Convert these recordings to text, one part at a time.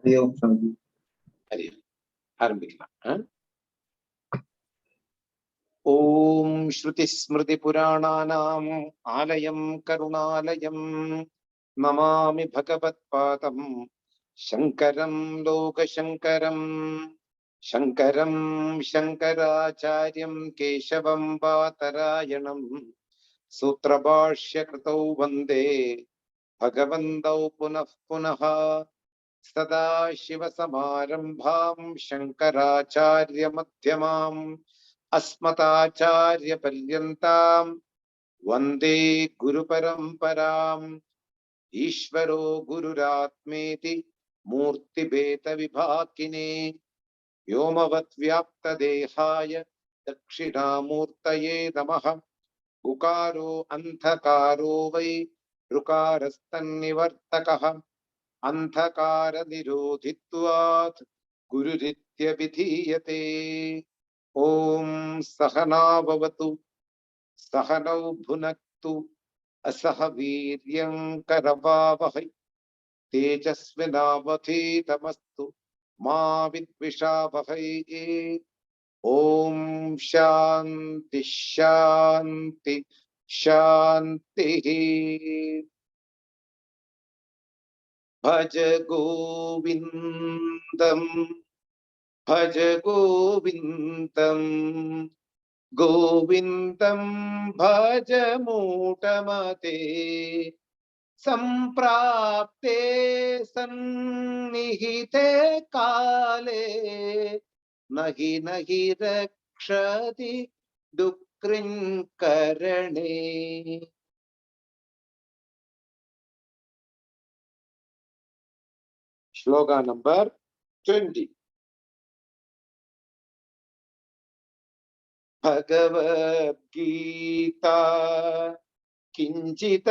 Hariom Swamiji. Hariom. ஆரம்பிக்கலாம். ஓம் ஸ்ருதி ஸ்மிருதி புராணானாம் ஆலயம் கருணாலயம் நமாமி பகவத் பாதம் சங்கரம் லோகசங்கரம் சங்கரம் சங்கராச்சாரியம் கேசவம் பாதராயணம் சூத்ரபாஷ்ய கிருதௌ வந்தே பகவந்தௌ புனః புனः सदाशिवसमारम्भां शङ्कराचार्यमध्यमाम् अस्मदाचार्यपर्यन्तां वन्दे गुरुपरम्पराम् ईश्वरो गुरुरात्मेति मूर्तिभेदविभागिने व्योमवद्व्याप्तदेहाय दक्षिणामूर्तये नमः। उकारो अन्धकारो वै ऋकारस्तन्निवर्तकः अंधकार निरोधित्वात् गुरुरित्यभिधीयते। ओम सहना भवतु सहनौ भुनक्तु असह वीर्यं करवावहै तेजस्विनावधीतमस्तु मा विद्विषावहै। ओम शांति शांति शांतिः। भज गोविंदम भज गोविंदम गोविंदम भज मूढमते संप्राप्ते सन्निहिते काले नहि नहि रक्षति दुःकृङ्करणे। श्लोका नंबर 20। भगवद्गीता किंचिदधीता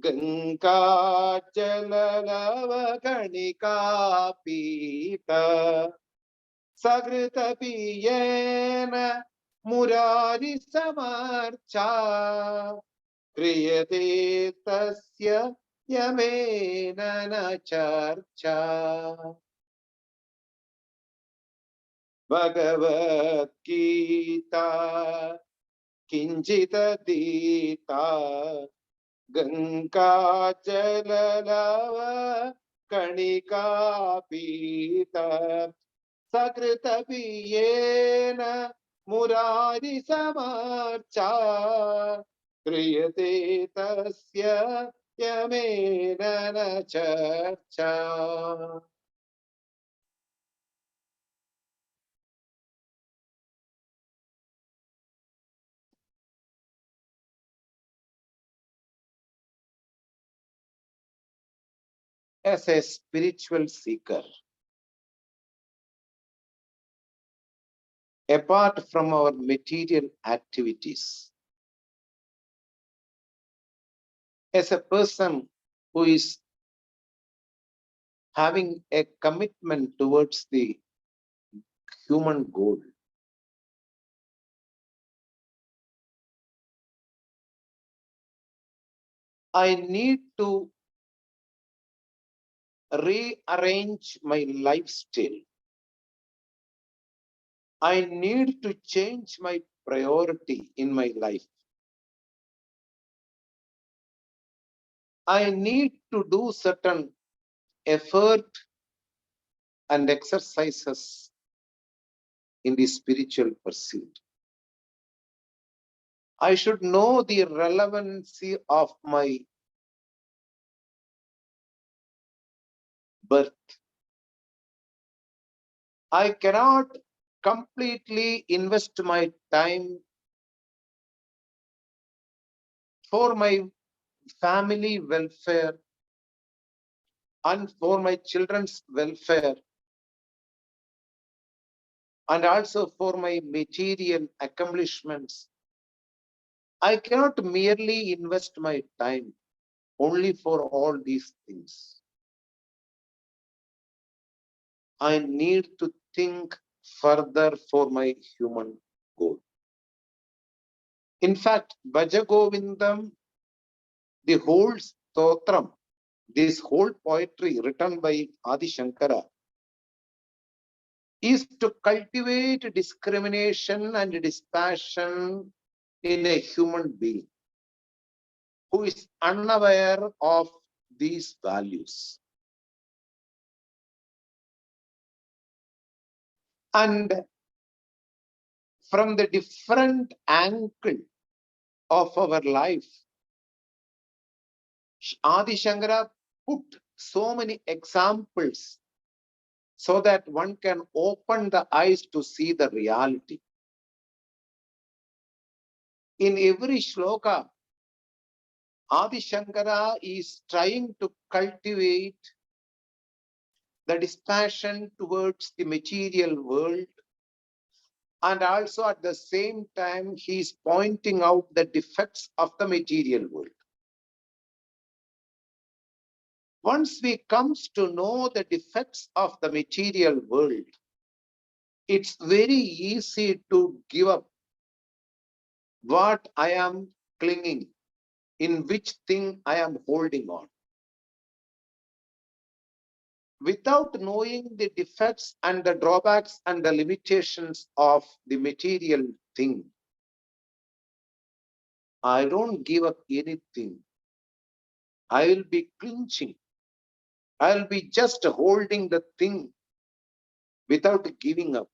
गंगाजललवकणिका पीता सकृतपियेन मुरारिसमर्चा क्रियते तस्य यमेन न चर्चा। भगवद्गीता किंचिदधीता गंगाजललवकणिका पीता सकृतपियेन मुरारिसमर्चा क्रियते तस्य यमेन न चर्चा। As a spiritual seeker, apart from our material activities, as a person who is having a commitment towards the human goal, I need to rearrange my lifestyle. I need to change my priority in my life. I need to do certain effort and exercises in the spiritual pursuit. I should know the relevancy of my birth. I cannot completely invest my time for my family welfare and for my children's welfare and also for my material accomplishments. I cannot merely invest my time only for all these things. I need to think further for my human goal. In fact, Bhaja Govindam, the whole stotram, this whole poetry written by Adi Shankara is to cultivate discrimination and dispassion in a human being who is unaware of these values. And from the different angle of our life, Adi Shankara put so many examples so that one can open the eyes to see the reality. In every shloka, Adi Shankara is trying to cultivate the dispassion towards the material world, and also at the same time he is pointing out the defects of the material world. Once we comes to know the defects of the material world, it's very easy to give up what I am clinging, in which thing I am holding on. Without knowing the defects and the drawbacks and the limitations of the material thing, I don't give up anything. I will be clinching. I'll be just holding the thing without giving up.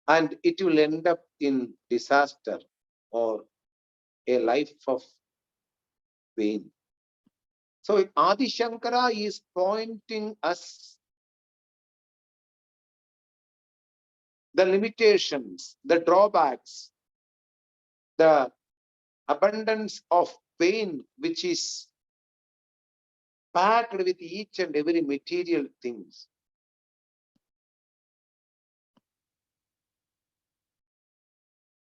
And it will end up in disaster or a life of pain. So Adi Shankara is pointing us the limitations, the drawbacks, the abundance of pain which is packed with each and every material things.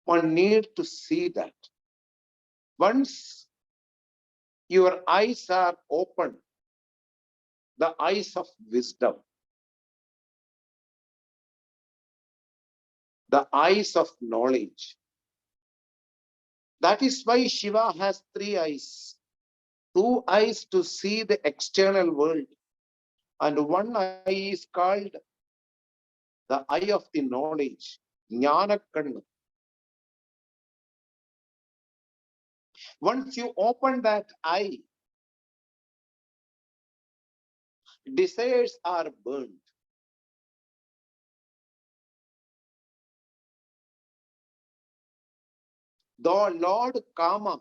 One need to see that. Once your eyes are open, the eyes of wisdom, the eyes of knowledge. That is why Shiva has 3 eyes. 2 eyes to see the external world, and 1 eye is called the eye of the knowledge, Jnana Kannu. Once you open that eye, desires are burned. The Lord Kama,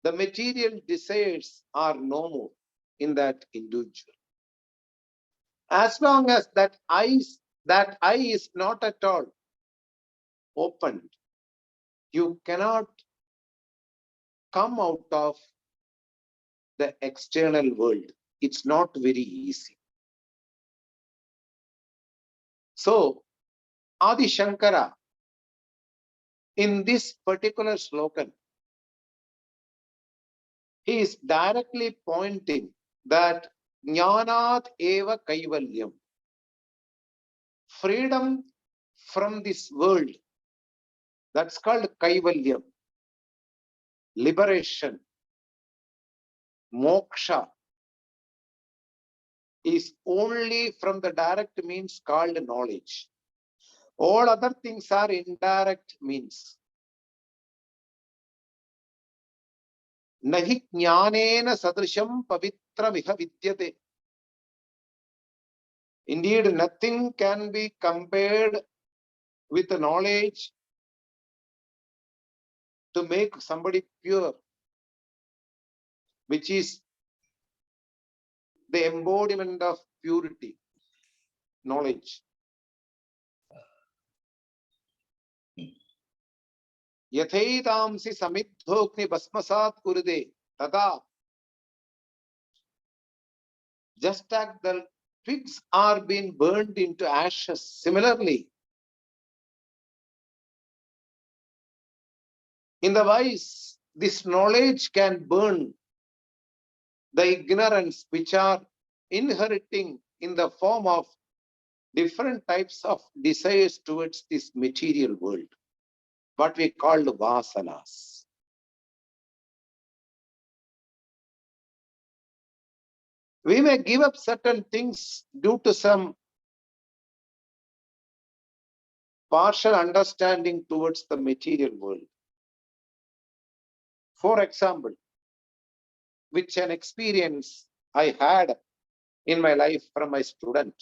the material desires are no more in that individual. As long as that eye is not at all opened, you cannot come out of the external world. It's not very easy. So, Adi Shankara, in this particular slogan, he is directly pointing that Jnanat eva kaivalyam, freedom from this world, that's called kaivalyam, liberation, moksha, is only from the direct means called knowledge. All other things are indirect means. Nahi jnanena sadrisham pavitram vidyate. Indeed, nothing can be compared with the knowledge to make somebody pure, which is the embodiment of purity, knowledge. Yathaitamsi samidhokni basmasat kuride tada. Just as the twigs are being burned into ashes, similarly, in the wise, this knowledge can burn the ignorance which are inheriting in the form of different types of desires towards this material world, what we call the vasanas. We may give up certain things due to some partial understanding towards the material world. For example, which an experience I had in my life from my student.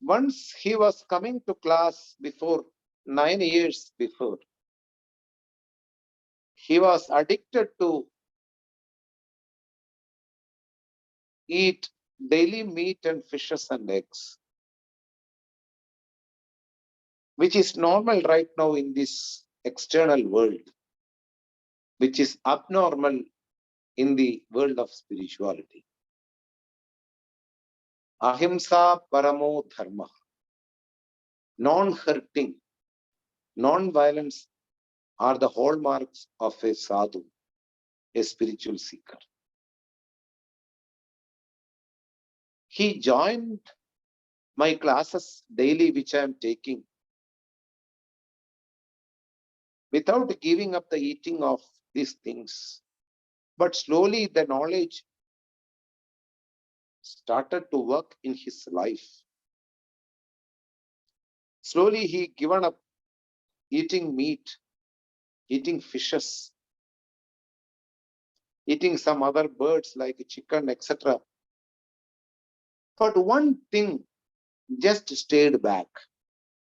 Once he was coming to class before 9 years before, he was addicted to eat daily meat and fishes and eggs, which is normal right now in this external world, which is abnormal in the world of spirituality. Ahimsa paramo dharma. Non-hurting, non-violence are the hallmarks of a sadhu, a spiritual seeker. He joined my classes daily, which I am taking, without giving up the eating of these things. But slowly the knowledge started to work in his life. Slowly he given up eating meat, eating fishes, eating some other birds like chicken, etc. But one thing just stayed back,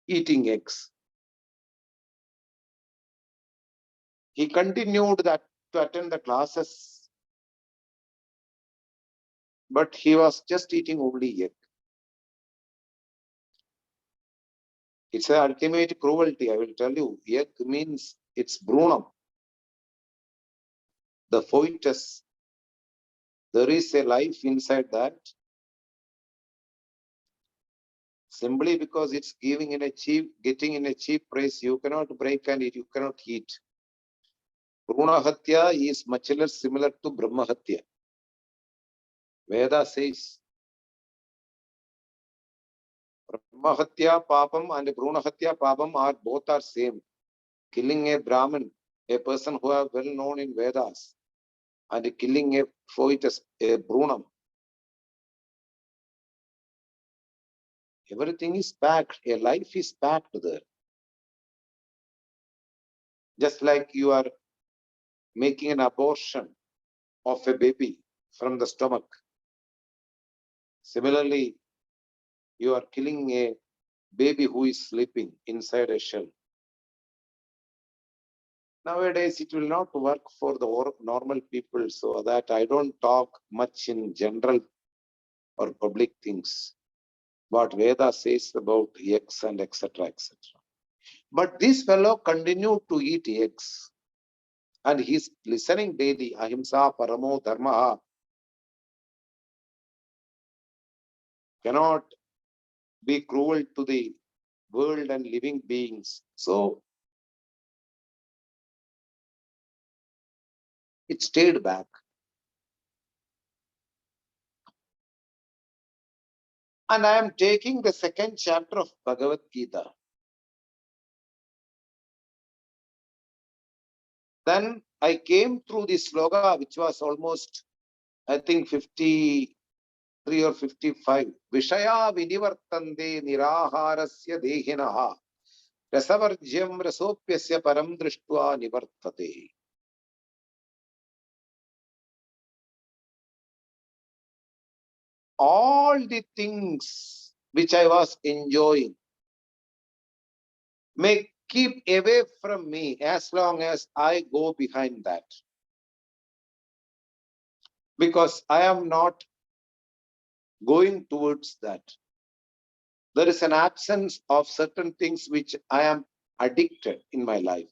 eating eggs. He continued that to attend the classes, but he was just eating only egg. It's an ultimate cruelty, I will tell you. Egg means it's brunam, the foetus. There is a life inside that. Simply because it's getting in a cheap price, you cannot break and you cannot eat. Bruna Hatya is much less similar to Brahma Hatya. Veda says Brahma Hatya Papam and Bruna Hatya Papam are both are same. Killing a Brahmin, a person who are well known in Vedas, and killing a foetus, a Brunam. Everything is packed, a life is packed there. Just like you are making an abortion of a baby from the stomach. Similarly, you are killing a baby who is sleeping inside a shell. Nowadays, it will not work for the normal people, so that I don't talk much in general or public things. What Veda says about eggs and etc. etc. But this fellow continued to eat eggs, and he's listening daily. Ahimsa paramo dharma. Cannot be cruel to the world and living beings. So it stayed back. And I am taking the second chapter of Bhagavad Gita. Then I came through the sloka, which was almost, I think, 53 or 55. Vishaya vinivartande niraharasya dehinaha rasavarjyam rasopyasya param drishtva nivartate. All the things which I was enjoying may keep away from me as long as I go behind that. Because I am not going towards that. There is an absence of certain things which I am addicted in my life.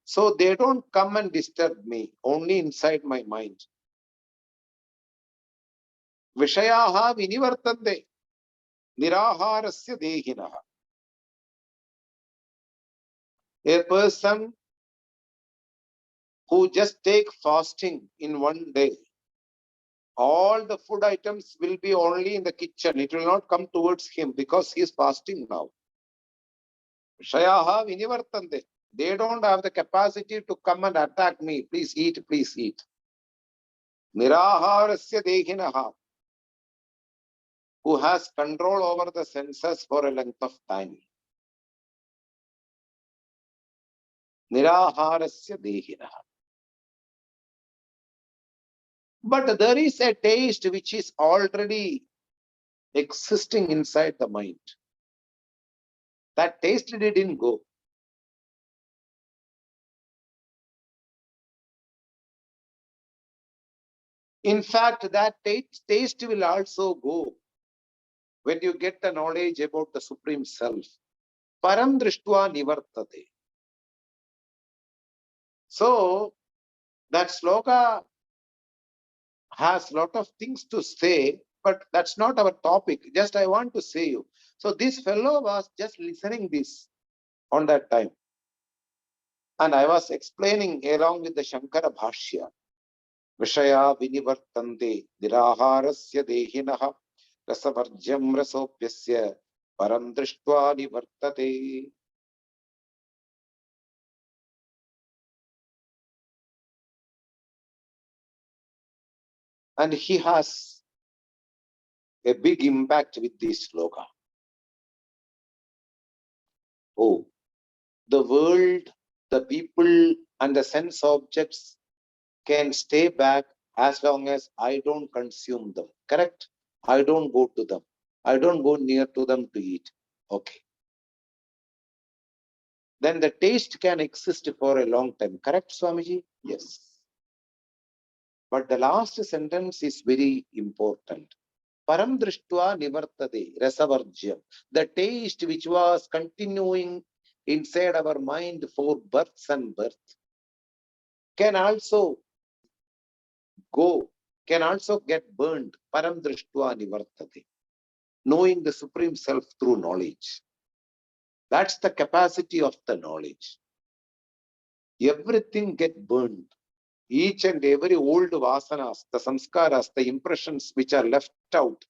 So they don't come and disturb me, only inside my mind. Vishayaha vinivartante niraharasya dehinaha. A person who just take fasting in one day, all the food items will be only in the kitchen. It will not come towards him because he is fasting now. Vishayaha vinivartante They don't have the capacity to come and attack me. Please eat, please eat. Niraharasya dehinaha, who has control over the senses for a length of time. Niraharasya dehinaha. But there is a taste which is already existing inside the mind. That taste didn't go. In fact, that taste will also go when you get the knowledge about the Supreme Self. Param drishtva nivartate. So, that sloka has a lot of things to say, but that's not our topic. Just I want to say you. So this fellow was just listening this on that time. And I was explaining along with the Shankara Bhashya. Vishaya vinivartante niraharasya dehinaha rasavarjam rasopyasya param drishtva nivartate. And he has a big impact with this sloka. Oh, the world, the people, and the sense objects can stay back as long as I don't consume them. Correct? I don't go to them. I don't go near to them to eat. Okay. Then the taste can exist for a long time. Correct, Swamiji? Yes. But the last sentence is very important. Param drishtva nivartade rasavarjyam. The taste which was continuing inside our mind for births and birth can also go, can also get burned. Param drishtva nivartate. Knowing the Supreme Self through knowledge. That's the capacity of the knowledge. Everything get burned. Each and every old vasanas, the samskaras, the impressions which are left out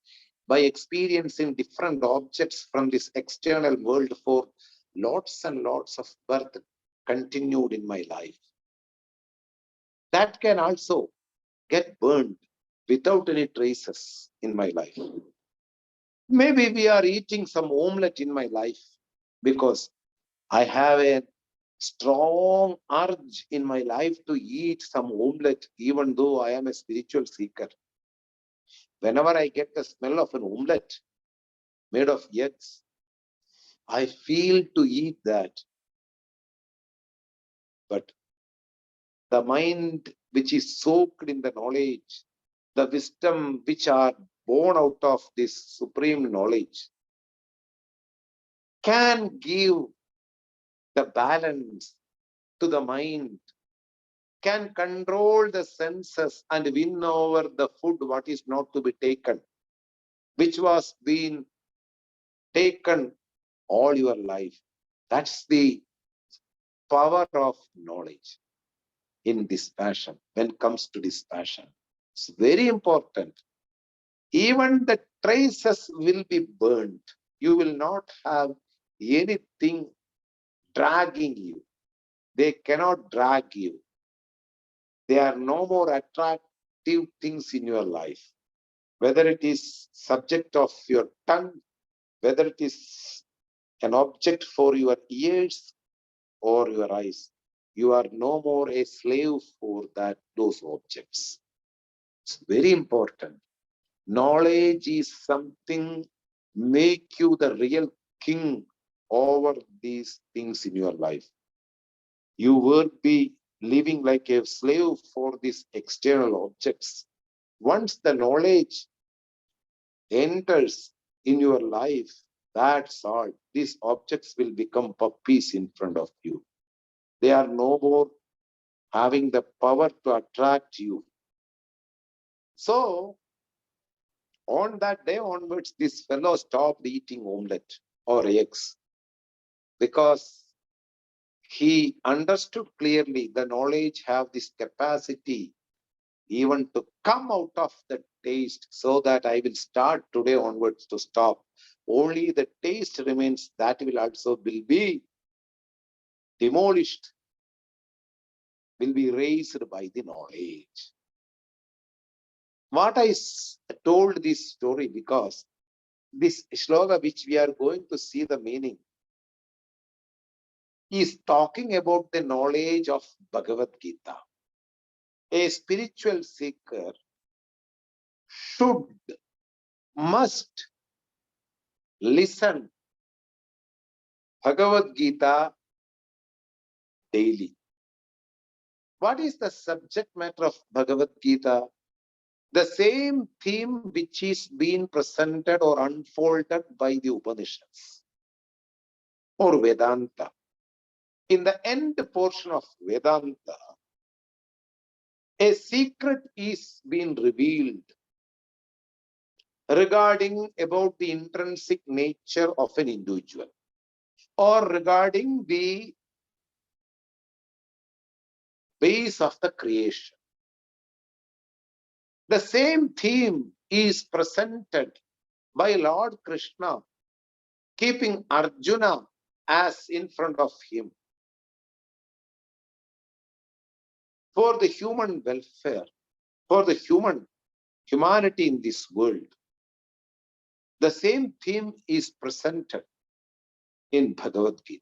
by experiencing different objects from this external world for lots and lots of birth continued in my life. That can also get burned without any traces in my life. Maybe we are eating some omelette in my life because I have a strong urge in my life to eat some omelette, even though I am a spiritual seeker. Whenever I get the smell of an omelette made of eggs, I feel to eat that. But the mind which is soaked in the knowledge, the wisdom which are born out of this supreme knowledge, can give the balance to the mind, can control the senses and win over the food what is not to be taken, which was being taken all your life. That's the power of knowledge in this passion. When it comes to this passion, it's very important. Even the traces will be burned. You will not have anything dragging you. They cannot drag you. They are no more attractive things in your life. Whether it is subject of your tongue, whether it is an object for your ears or your eyes, you are no more a slave for those objects. It's very important. Knowledge is something make you the real king over these things in your life. You won't be living like a slave for these external objects. Once the knowledge enters in your life, that's all. These objects will become puppies in front of you. They are no more having the power to attract you. So, on that day onwards, this fellow stopped eating omelette or eggs because he understood clearly the knowledge have this capacity even to come out of the taste, so that I will start today onwards to stop. Only the taste remains, that will also will be demolished, will be raised by the knowledge. What I told this story because this shloka which we are going to see the meaning is talking about the knowledge of Bhagavad Gita. A spiritual seeker should, must listen Bhagavad Gita daily. What is the subject matter of Bhagavad Gita? The same theme which is being presented or unfolded by the Upanishads or Vedanta. In the end portion of Vedanta, a secret is being revealed regarding about the intrinsic nature of an individual or regarding the base of the creation. The same theme is presented by Lord Krishna, keeping Arjuna as in front of him. For the human welfare, for the humanity in this world, the same theme is presented in Bhagavad Gita.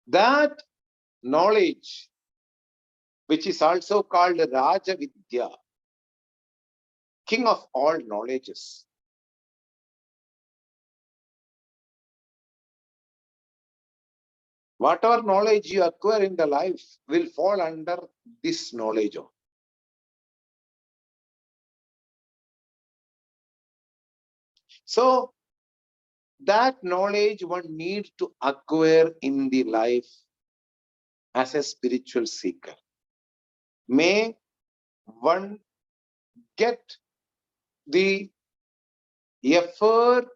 That knowledge, which is also called Raja Vidya, king of all knowledges, whatever knowledge you acquire in the life will fall under this knowledge. So, that knowledge one needs to acquire in the life as a spiritual seeker. May one get the effort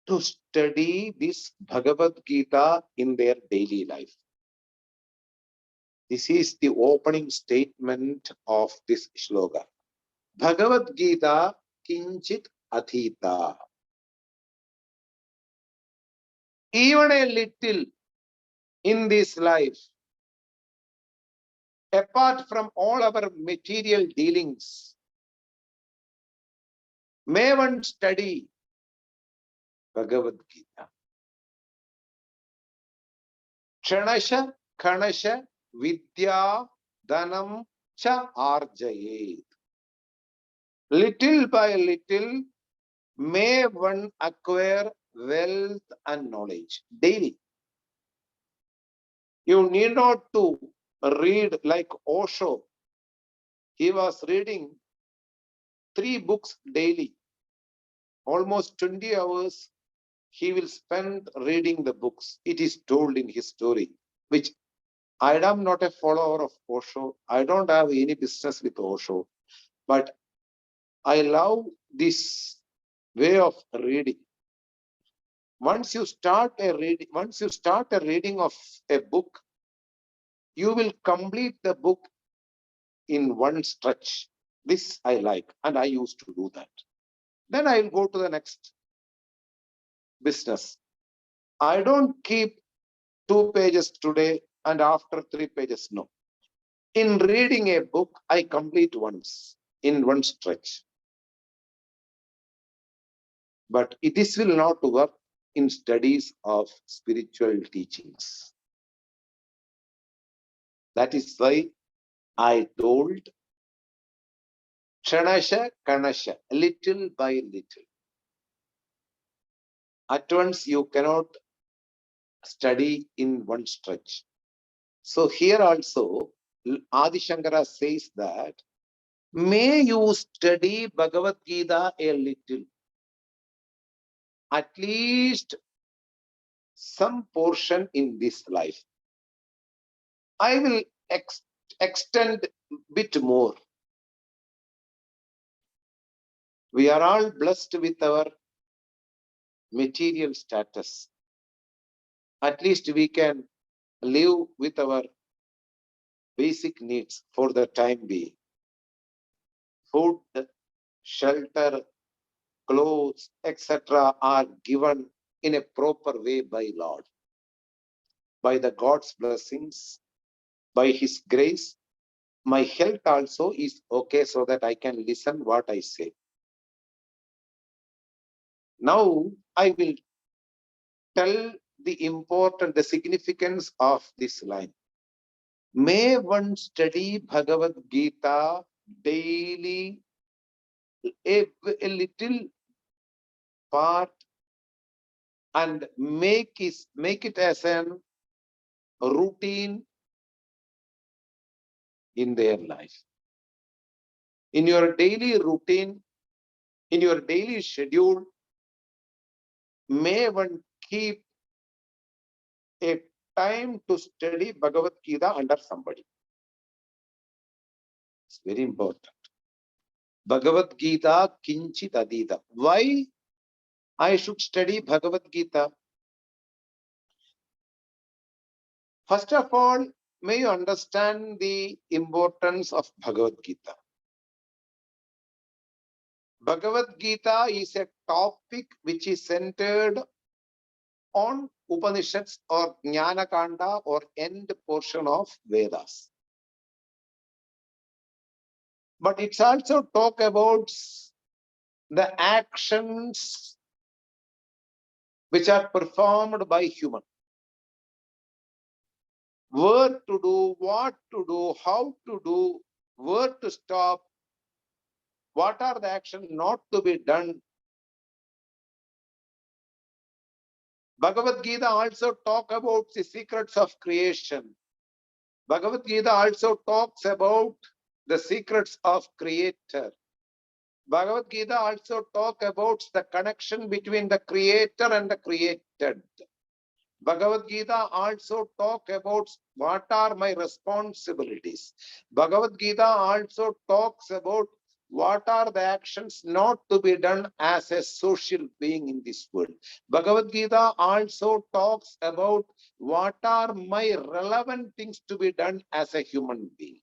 to study this Bhagavad Gita in their daily life. This is the opening statement of this shloka. Bhagavad Gita kinchit athita. Even a little in this life, apart from all our material dealings, may one study Bhagavad Gita. Kshanasha Khanasha Vidya Dhanam Cha Arjayet. Little by little, may one acquire wealth and knowledge daily. You need not to read like Osho. He was reading 3 books daily. Almost 20 hours he will spend reading the books. It is told in his story, which I am not a follower of Osho. I don't have any business with Osho, but I love this way of reading. Once you start a reading of a book, you will complete the book in one stretch. This I like, and I used to do that. Then I will go to the next business. I don't keep 2 pages today and after 3 pages. No. In reading a book, I complete once in one stretch. But this will not work in studies of spiritual teachings. That is why I told Kshanasha Kanasha, little by little. At once you cannot study in one stretch. So here also, Adi Shankara says that, may you study Bhagavad Gita a little, at least some portion in this life. I will extend a bit more. We are all blessed with our material status. At least we can live with our basic needs for the time being. Food, shelter, clothes, etc. are given in a proper way by Lord, by the God's blessings, by His grace. My health also is okay so that I can listen what I say. Now I will tell the significance of this line. May one study Bhagavad Gita daily, a little part, and make it as an routine in their life. In your daily routine, in your daily schedule, may one keep a time to study Bhagavad Gita under somebody. It's very important. Bhagavad Gita kinchit adita. Why I should study Bhagavad Gita? First of all, may you understand the importance of Bhagavad Gita. Bhagavad Gita is a topic which is centered on Upanishads or Jnana Kanda or end portion of Vedas. But it's also talk about the actions which are performed by human. Where to do, what to do, how to do, where to stop, what are the actions not to be done. Bhagavad Gita also talk about the secrets of creation. Bhagavad Gita also talks about the secrets of Creator. Bhagavad Gita also talk about the connection between the Creator and the created. Bhagavad Gita also talk about what are my responsibilities. Bhagavad Gita also talks about what are the actions not to be done as a social being in this world. Bhagavad Gita also talks about what are my relevant things to be done as a human being.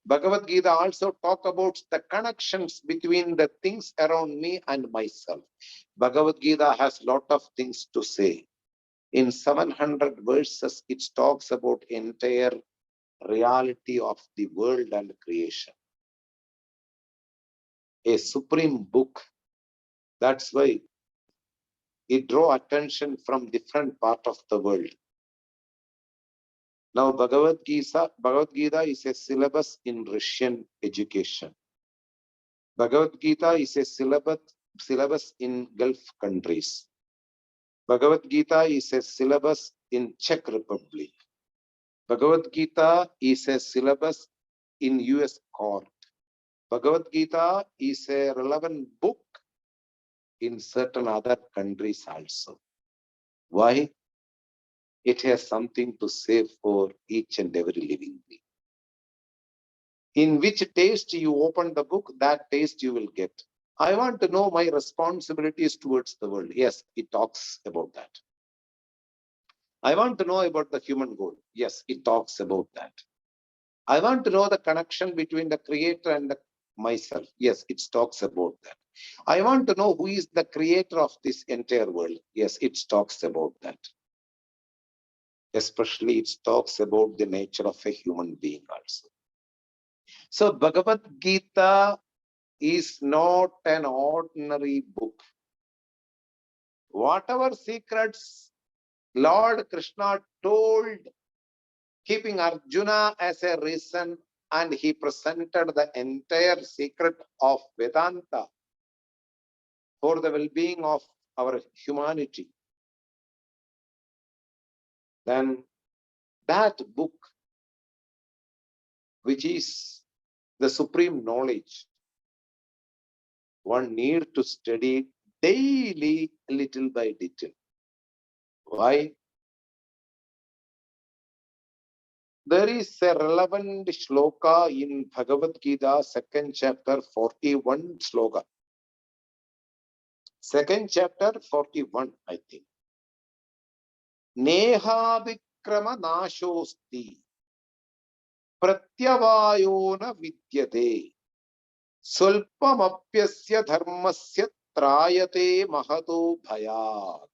Bhagavad Gita also talk about the connections between the things around me and myself. Bhagavad Gita has lot of things to say. In 700 verses, it talks about entire reality of the world and creation. A supreme book. That's why it draw attention from different part of the world. Now, Bhagavad Gita is a syllabus in Russian education. Bhagavad Gita is a syllabus in Gulf countries. Bhagavad Gita is a syllabus in Czech Republic. Bhagavad Gita is a syllabus in US court. Bhagavad Gita is a relevant book in certain other countries also. Why? It has something to say for each and every living being. In which taste you open the book, that taste you will get. I want to know my responsibilities towards the world. Yes, it talks about that. I want to know about the human goal. Yes, it talks about that. I want to know the connection between the creator and myself. Yes, it talks about that. I want to know who is the creator of this entire world. Yes, it talks about that. Especially it talks about the nature of a human being also. So Bhagavad Gita is not an ordinary book. Whatever secrets Lord Krishna told, keeping Arjuna as a reason, and he presented the entire secret of Vedanta for the well-being of our humanity. Then that book, which is the supreme knowledge, one need to study daily, little by little. Why? There is a relevant shloka in Bhagavad Gita, 2nd chapter, 41 sloka. 2nd chapter, 41, I think. Neha vikrama nashosti pratyavayo na vidyate sulpamapyasya dharmasya trayate mahato bhayat.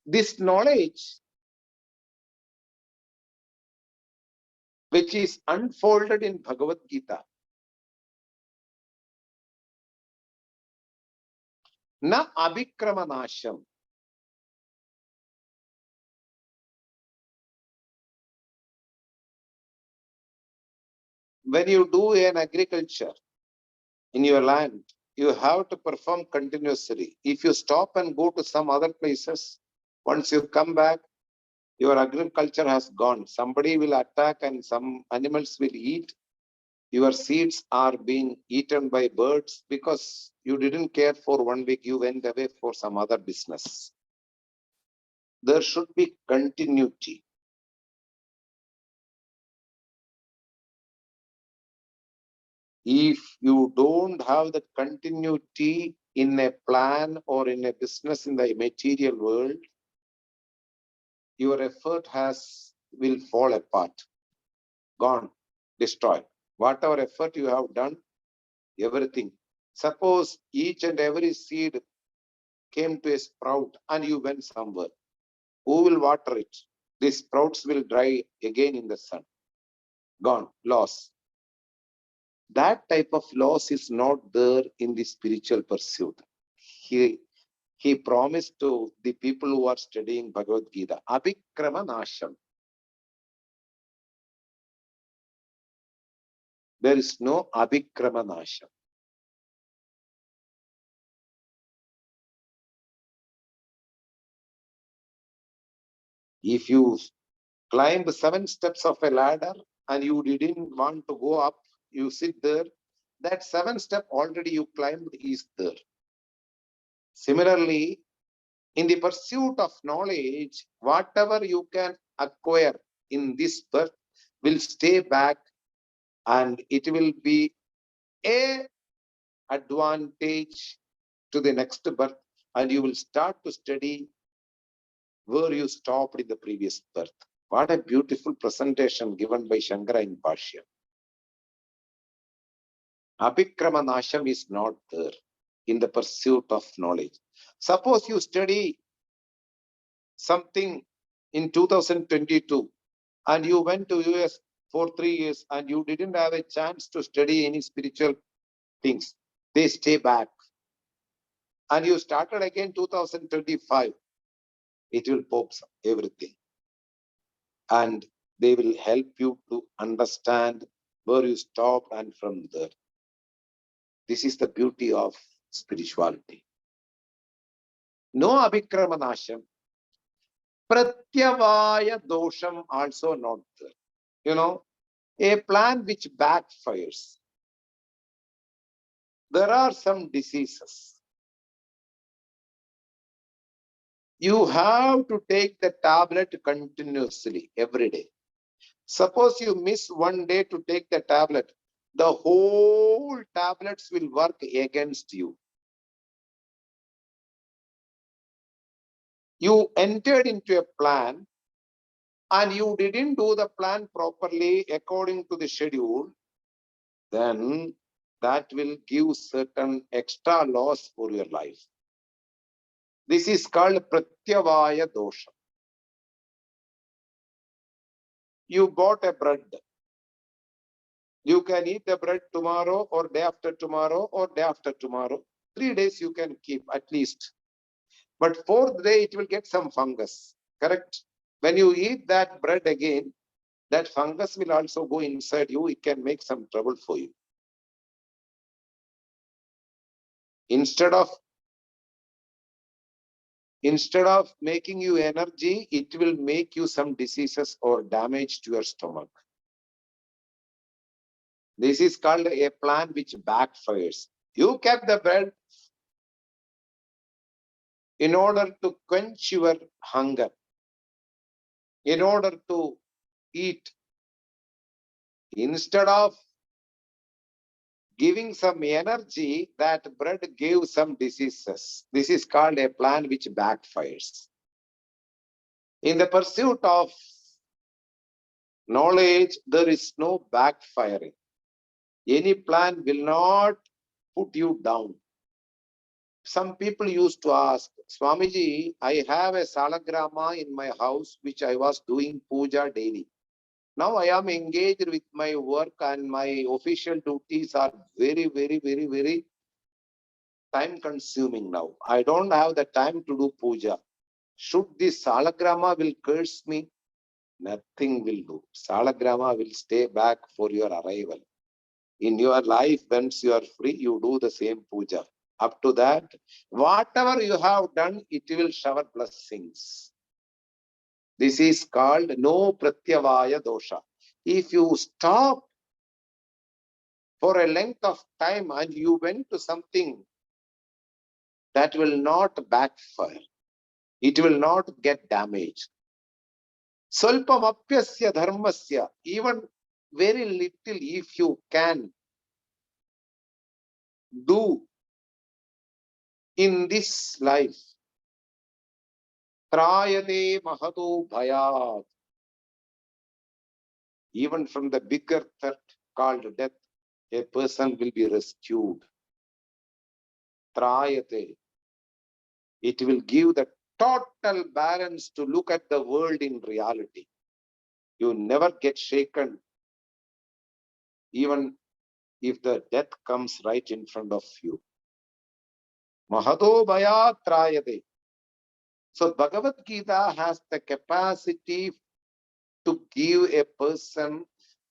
This knowledge, which is unfolded in Bhagavad Gita, na abhikramanasham. When you do an agriculture in your land, you have to perform continuously. If you stop and go to some other places, once you come back, your agriculture has gone. Somebody will attack and some animals will eat. Your seeds are being eaten by birds because you didn't care for 1 week. You went away for some other business. There should be continuity. If you don't have the continuity in a plan or in a business in the material world, your effort will fall apart, gone, destroyed. Whatever effort you have done, everything. Suppose each and every seed came to a sprout and you went somewhere. Who will water it? The sprouts will dry again in the sun. Gone, loss. That type of loss is not there in the spiritual pursuit. He promised to the people who are studying Bhagavad Gita, Abhikrama Nasham. There is no Abhikrama Nasham. If you climb 7 steps of a ladder and you didn't want to go up, you sit there, that 7th step already you climbed is there. Similarly, in the pursuit of knowledge, whatever you can acquire in this birth will stay back and it will be a advantage to the next birth, and you will start to study where you stopped in the previous birth. What a beautiful presentation given by Shankara in Bhashya. Abhikrama Nasham is not there in the pursuit of knowledge. Suppose you study something in 2022 and you went to US for 3 years and you didn't have a chance to study any spiritual things. They stay back. And you started again 2025. It will pop everything. And they will help you to understand where you stopped and from there. This is the beauty of spirituality. No abhikramanasham. Pratyavaya dosham also not there. You know, a plan which backfires. There are some diseases. You have to take the tablet continuously every day. Suppose you miss 1 day to take the tablet, the whole tablets will work against you. You entered into a plan and you didn't do the plan properly according to the schedule, then that will give certain extra loss for your life. This is called Pratyavaya Dosha. You bought a bread. You can eat the bread tomorrow or day after tomorrow or day after tomorrow. 3 days you can keep at least. But 4th day it will get some fungus, correct? When you eat that bread again, that fungus will also go inside you. It can make some trouble for you. Instead of making you energy, it will make you some diseases or damage to your stomach. This is called a plan which backfires. You kept the bread in order to quench your hunger, in order to eat. Instead of giving some energy, that bread gave some diseases. This is called a plan which backfires. In the pursuit of knowledge, there is no backfiring. Any plan will not put you down. Some people used to ask, Swamiji, I have a salagrama in my house which I was doing puja daily. Now I am engaged with my work and my official duties are very, very, very, very time consuming now. I don't have the time to do puja. Should this salagrama will curse me? Nothing will do. Salagrama will stay back for your arrival. In your life, once you are free, you do the same puja. Up to that, whatever you have done, it will shower blessings. This is called no pratyavaya dosha. If you stop for a length of time and you went to something that will not backfire, it will not get damaged. Salpamapyasya dharmasya, even very little if you can do in this life, trayate mahato bhayat, even from the bigger threat called death, a person will be rescued. Trayate, it will give the total balance to look at the world in reality. You never get shaken, even if the death comes right in front of you. Mahato bhayat trayate. So Bhagavad Gita has the capacity to give a person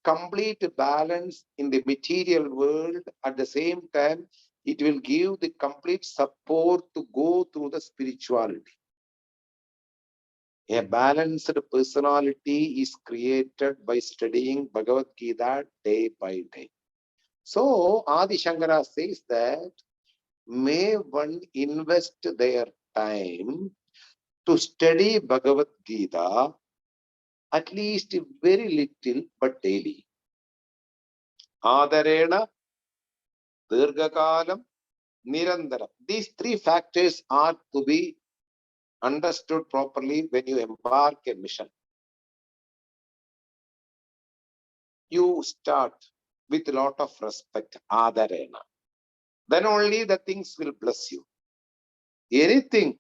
complete balance in the material world. At the same time, it will give the complete support to go through the spirituality. A balanced personality is created by studying Bhagavad Gita day by day. So Adi Shankara says that may one invest their time to study Bhagavad Gita, at least very little, but daily. Adarena, Dirghakalam, Nirantaram. These three factors are to be understood properly when you embark a mission. You start with a lot of respect, Adarena. Then only the things will bless you. Anything,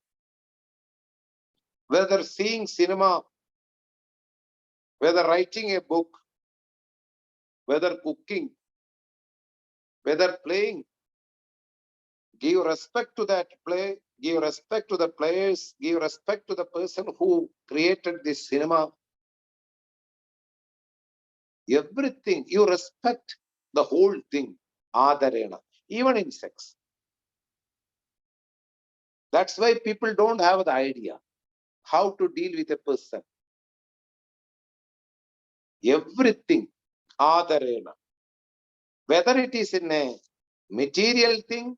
whether seeing cinema, whether writing a book, whether cooking, whether playing, give respect to that play, give respect to the players, give respect to the person who created this cinema. Everything, you respect the whole thing, Adarena, even in sex. That's why people don't have the idea how to deal with a person. Everything, Adarena. Whether it is in a material thing,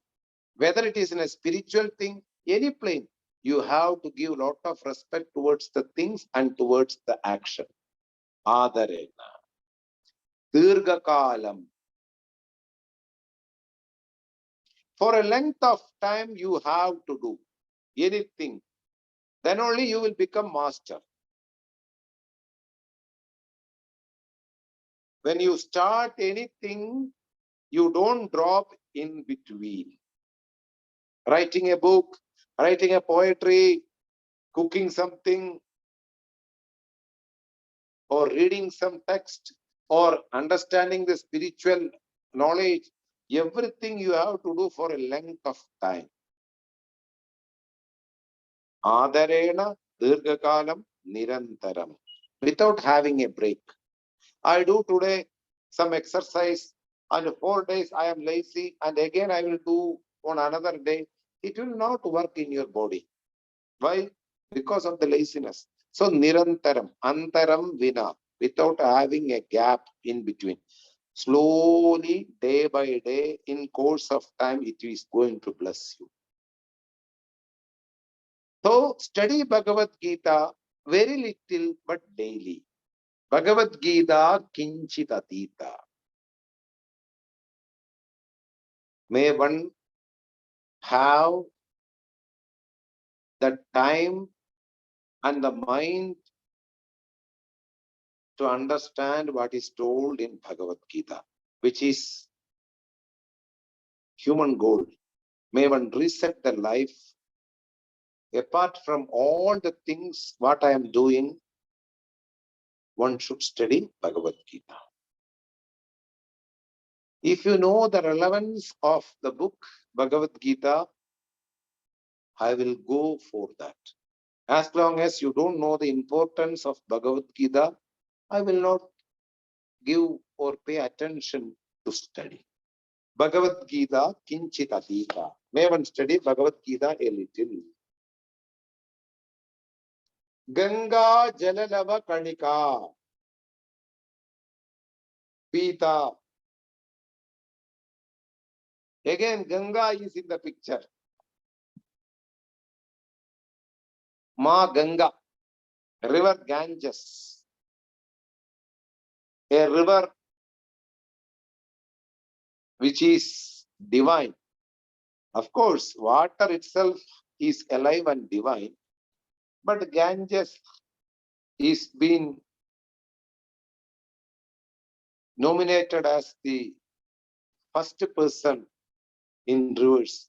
whether it is in a spiritual thing, any plane, you have to give a lot of respect towards the things and towards the action. Adarena. Dirghakalam. For a length of time, you have to do anything. Then only you will become master. When you start anything, you don't drop in between. Writing a book, writing a poetry, cooking something, or reading some text, or understanding the spiritual knowledge, everything you have to do for a length of time. Adarena, Dirghakalam, Nirantaram. Without having a break. I do today some exercise, and 4 days I am lazy, and again I will do on another day. It will not work in your body. Why? Because of the laziness. So Nirantaram, Antaram Vina, without having a gap in between. Slowly, day by day, in course of time, it is going to bless you. So study Bhagavad Gita very little but daily. Bhagavad Gita Kinchit Atita. May one have the time and the mind to understand what is told in Bhagavad Gita, which is human goal, May one reset the life. Apart from all the things what I am doing, one should study Bhagavad Gita. If you know the relevance of the book Bhagavad Gita, I will go for that. As long as you don't know the importance of Bhagavad Gita, I will not give or pay attention to study. Bhagavad Gita kinchit adhika. May one study Bhagavad Gita a little. Ganga jalalava kanika. Pita. Again, Ganga is in the picture. Ma Ganga, river Ganges. A river which is divine. Of course, water itself is alive and divine, but Ganges is being nominated as the first person in rivers.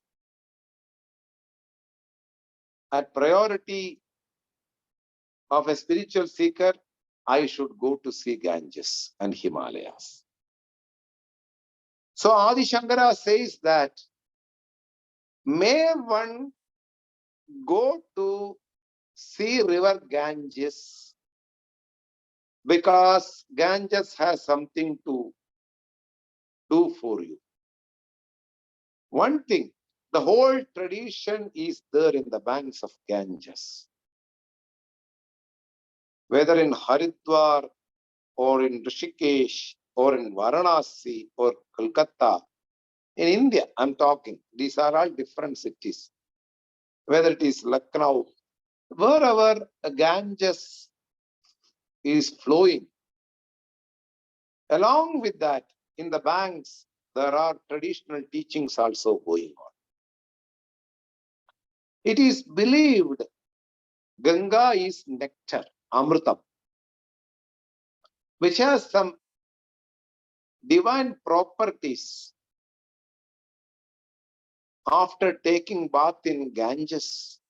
At priority of a spiritual seeker, I should go to see Ganges and Himalayas. So Adi Shankara says that may one go to see river Ganges because Ganges has something to do for you. One thing, the whole tradition is there in the banks of Ganges. Whether in Haridwar or in Rishikesh or in Varanasi or Kolkata, in India, I'm talking, these are all different cities. Whether it is Lucknow, wherever Ganges is flowing, along with that, in the banks, there are traditional teachings also going on. It is believed Ganga is nectar, Amritam, which has some divine properties. After taking bath in Ganges,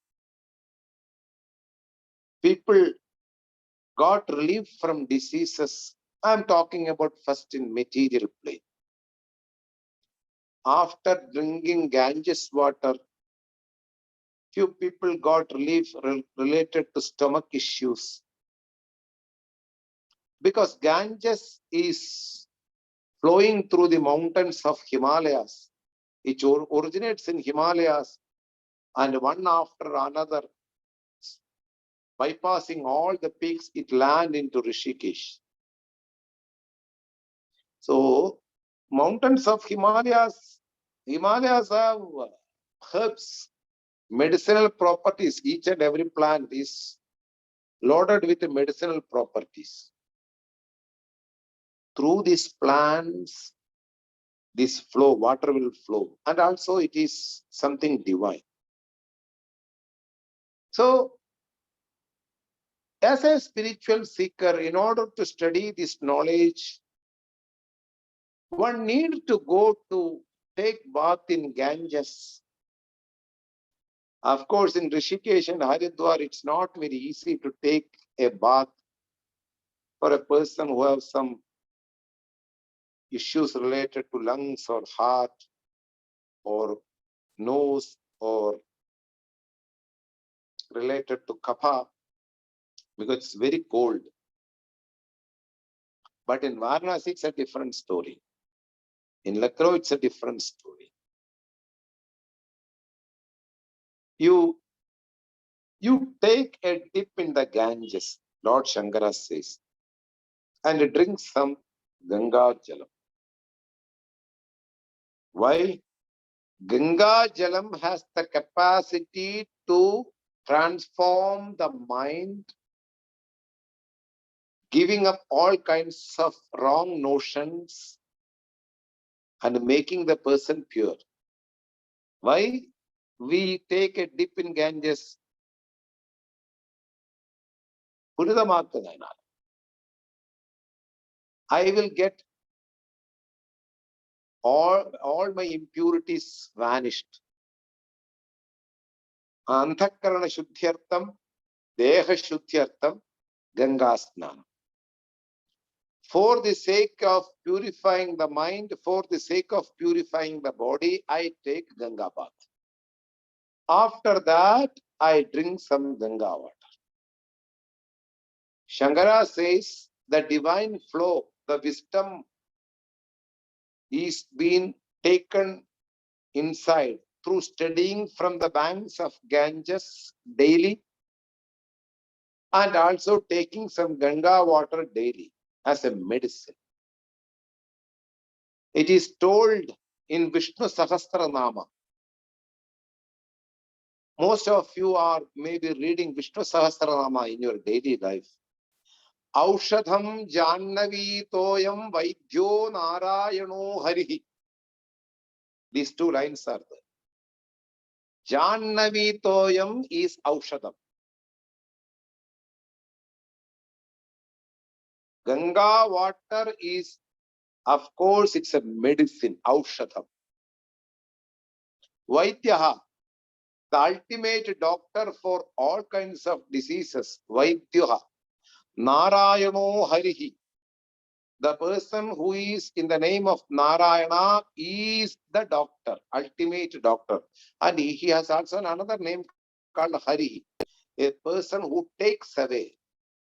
people got relief from diseases. I'm talking about first in material plane. After drinking Ganges water, few people got relief related to stomach issues. Because Ganges is flowing through the mountains of Himalayas. It originates in Himalayas and one after another, bypassing all the peaks, it lands into Rishikesh. So, mountains of Himalayas have herbs, medicinal properties. Each and every plant is loaded with medicinal properties. Through these plants, this flow, water will flow. And also it is something divine. So, as a spiritual seeker, in order to study this knowledge, one needs to go to take bath in Ganges. Of course, in Rishikesh and Haridwar, it's not very easy to take a bath for a person who has some issues related to lungs or heart or nose or related to kapha, because it's very cold. But in Varanasi, it's a different story. In Lucknow, it's a different story. You take a dip in the Ganges, Lord Shankara says, and drink some Ganga Jalam. Why? Ganga Jalam has the capacity to transform the mind, giving up all kinds of wrong notions and making the person pure. Why? We take a dip in Ganges. I will get all my impurities vanished. Anthakarana Shuddhyartham, Deha Shuddhyartham, Ganga Snanam. For the sake of purifying the mind, for the sake of purifying the body, I take Ganga bath. After that, I drink some Ganga water. Shankara says the divine flow, the wisdom is being taken inside through studying from the banks of Ganges daily and also taking some Ganga water daily as a medicine. It is told in Vishnu Sahasranama. Most of you are maybe reading Vishnu Sahasranama in your daily life. Aushadham Jannavi Toyam Vaidyo Narayano Harihi. These two lines are there. Jannavi Toyam is Aushadham. Ganga water is, of course, it's a medicine, Aushadham. Vaidyaha, the ultimate doctor for all kinds of diseases, Vaidyaha. Narayano Harihi. The person who is in the name of Narayana is the doctor, ultimate doctor. And he has also another name called Hari, a person who takes away,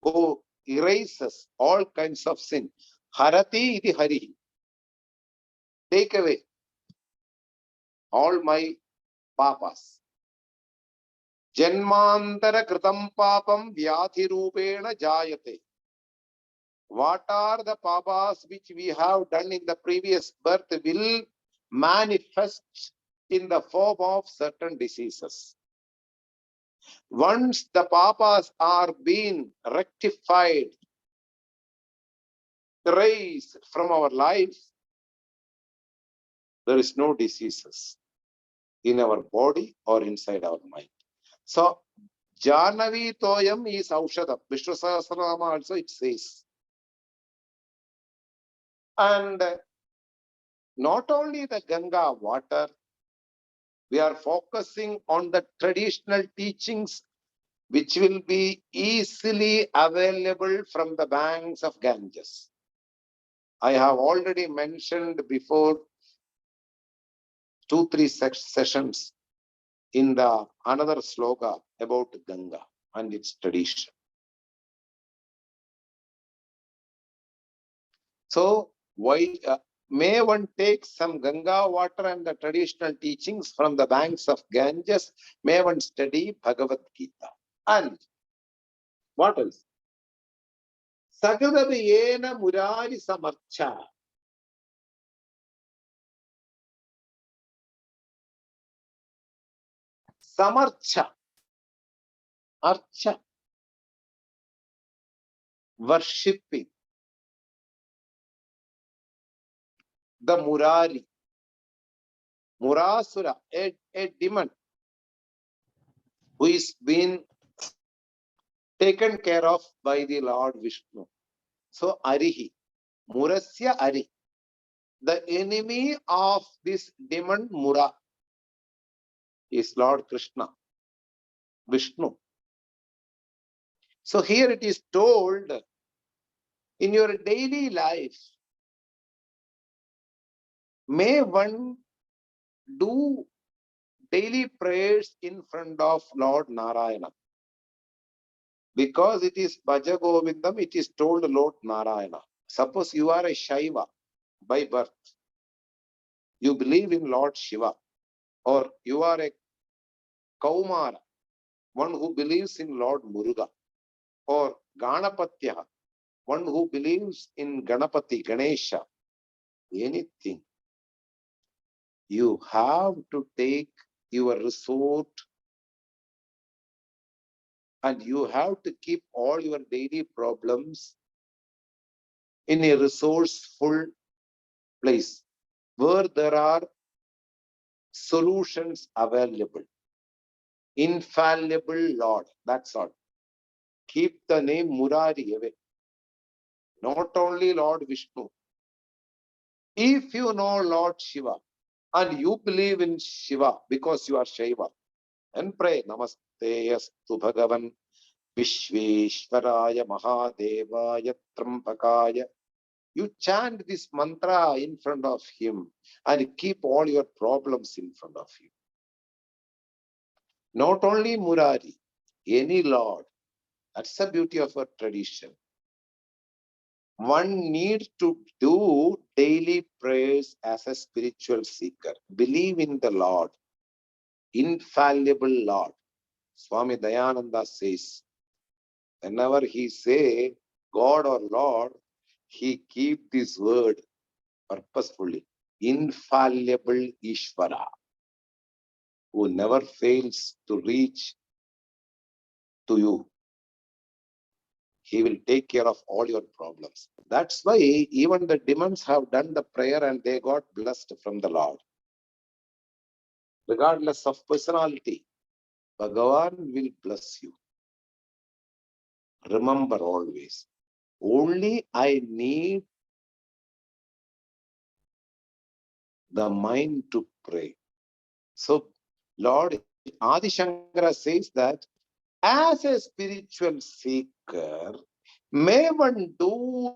who erases all kinds of sin. Harati iti Hari. Take away all my papas. Janmantara kritam papam vyadhi rupena jayate. What are the papas which we have done in the previous birth will manifest in the form of certain diseases. Once the papas are being rectified, erased from our lives, there is no diseases in our body or inside our mind. So, Janavi Toyam is Aushadam. Vishnu Sahasranama also it says. And not only the Ganga water, we are focusing on the traditional teachings which will be easily available from the banks of Ganges. I have already mentioned before 2-3 sessions in the another sloka about Ganga and its tradition. So why may one take some Ganga water and the traditional teachings from the banks of Ganges? May one study Bhagavad Gita. And what else? Sagadaviyena Murari Samarcha. Samarcha. Archa. Worshipping. The Murari. Murasura, a demon who is being taken care of by the Lord Vishnu. So Arihi, Murasya Ari, the enemy of this demon Mura is Lord Krishna, Vishnu. So here it is told, in your daily life, may one do daily prayers in front of Lord Narayana. Because it is Bhaja Govindam, it is told Lord Narayana. Suppose you are a Shaiva by birth, you believe in Lord Shiva, or you are a Kaumara, one who believes in Lord Muruga, or Ganapatya, one who believes in Ganapati, Ganesha, anything. You have to take your resort and you have to keep all your daily problems in a resourceful place where there are solutions available. Infallible Lord, that's all. Keep the name Murari away. Not only Lord Vishnu. If you know Lord Shiva and you believe in Shiva because you are Shaiva, and pray. Namaste astu Bhagavan Vishveshwaraya Mahadevaya Trambakaya. You chant this mantra in front of him and keep all your problems in front of you. Not only Murari, any Lord. That's the beauty of our tradition. One needs to do daily prayers as a spiritual seeker. Believe in the Lord, infallible Lord. Swami Dayananda says, whenever he say God or Lord, he keep this word purposefully. Infallible Ishvara, who never fails to reach to you. He will take care of all your problems. That's why even the demons have done the prayer and they got blessed from the Lord. Regardless of personality, Bhagavan will bless you. Remember always, only I need the mind to pray. So Lord Adi Shankara says that as a spiritual seeker, may one do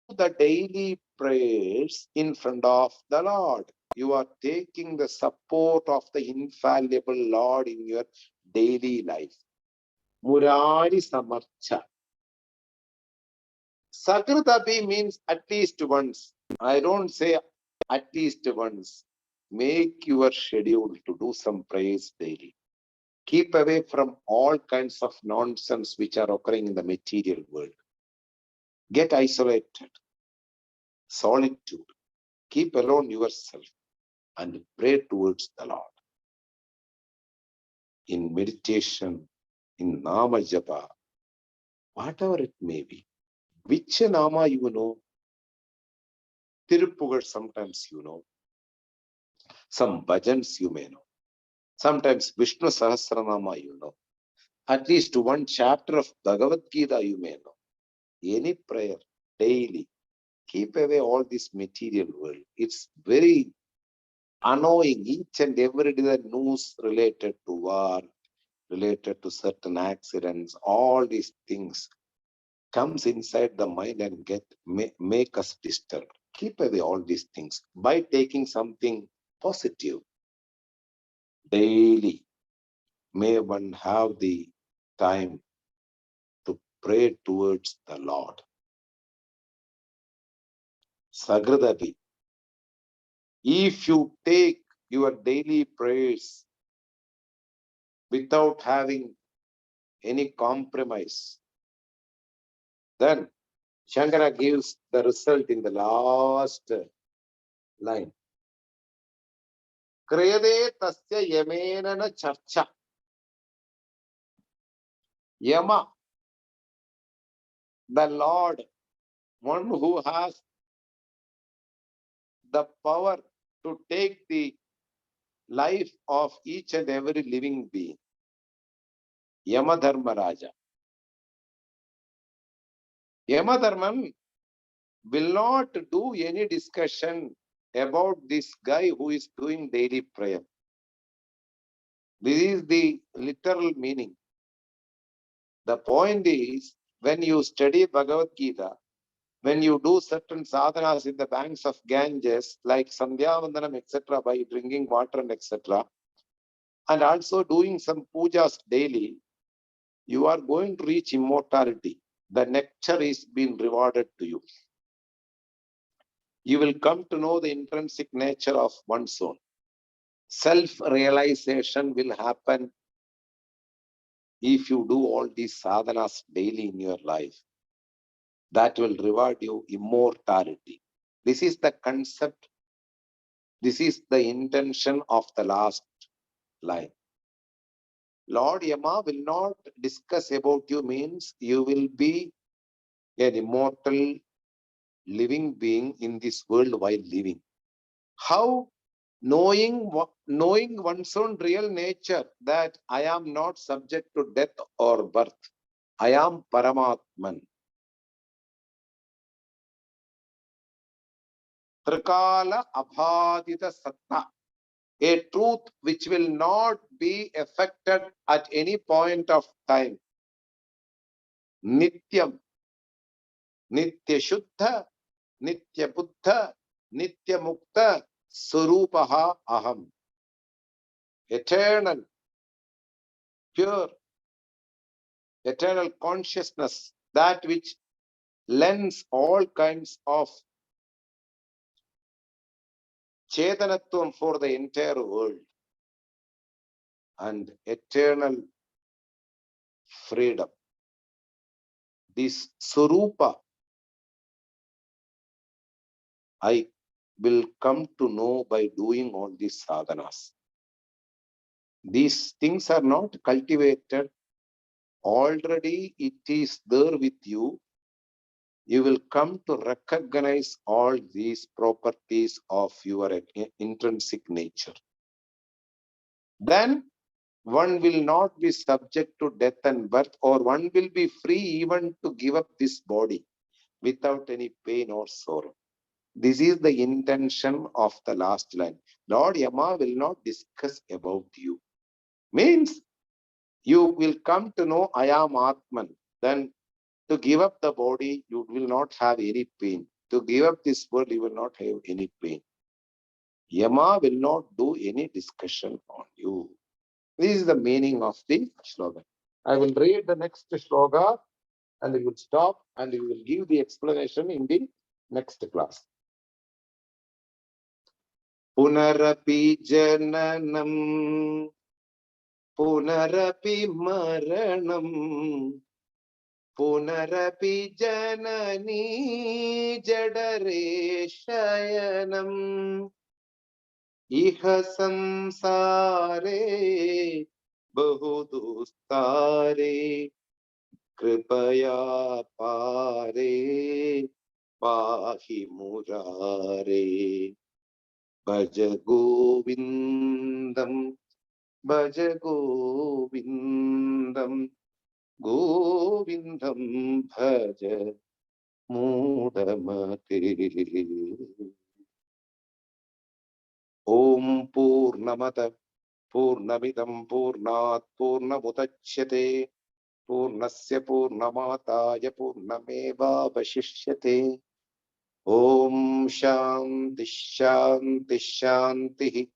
the daily prayers in front of the Lord. You are taking the support of the infallible Lord in your daily life. Murari Samarcha. Sakritapi means at least once. I don't say at least once. Make your schedule to do some prayers daily. Keep away from all kinds of nonsense which are occurring in the material world. Get isolated. Solitude. Keep alone yourself and pray towards the Lord. In meditation, in Nama Japa, whatever it may be. Which Nama you know? Tirupugar sometimes you know. Some bhajans you may know. Sometimes Vishnu Sahasranama you know. At least one chapter of Bhagavad Gita you may know. Any prayer daily. Keep away all this material world. It's very annoying. Each and every day the news related to war, related to certain accidents, all these things comes inside the mind and make us disturbed. Keep away all these things by taking something positive daily. May one have the time to pray towards the Lord. Sagradapi. If you take your daily prayers without having any compromise, then Shankara gives the result in the last line. Kriyade tasya yamenana charcha. Yama, the Lord, one who has the power to take the life of each and every living being. Yama Dharmaraja. Yama Dharman will not do any discussion about this guy who is doing daily prayer. This is the literal meaning. The point is, when you study Bhagavad Gita, when you do certain sadhanas in the banks of Ganges, like Sandhya Vandanam, etc., by drinking water and etc., and also doing some pujas daily, you are going to reach immortality. The nectar is being rewarded to you. You will come to know the intrinsic nature of one's own. Self-realization will happen if you do all these sadhanas daily in your life. That will reward you immortality. This is the concept. This is the intention of the last line. Lord Yama will not discuss about you means you will be an immortal living being in this world while living. How? Knowing one's own real nature, that I am not subject to death or birth. I am Paramatman. Trikala Abhadita Satta. a truth which will not be affected at any point of time. Nityam, Nitya Shuddha, Nitya Buddha, Nitya Mukta, Surupaha Aham. Eternal, pure, eternal consciousness, that which lends all kinds of Chetanatvam for the entire world and eternal freedom. This Surupa, I will come to know by doing all these sadhanas. These things are not cultivated. Already it is there with you. You will come to recognize all these properties of your intrinsic nature. Then one will not be subject to death and birth, or one will be free even to give up this body without any pain or sorrow. This is the intention of the last line. Lord Yama will not discuss about you. Means you will come to know I am Atman. Then to give up the body, you will not have any pain. To give up this world, you will not have any pain. Yama will not do any discussion on you. This is the meaning of the slogan. I will read the next sloga and we will stop and we will give the explanation in the next class. Punarapi jananam, punarapi maranam, punarapi janani jadare shayanam, iha samsare bahudustare, kripaya pare pahi murare. Bhaja Govindam, Bhaja Govindam, Govindam Bhaja Mudamate. Om Purnamata Purnamidam Purnat Purnamudachyate Purnasya Purnamataya Purnameva Vashishyate. Om Shanti Shanti Shanti.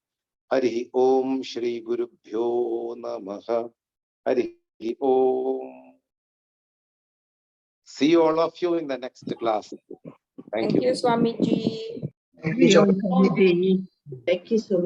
Hari Om Shri Gurubhyo Namaha. Hari Om. See all of you in the next class. Thank you. Swamiji. Thank you, Swamiji. Thank you, Swamiji.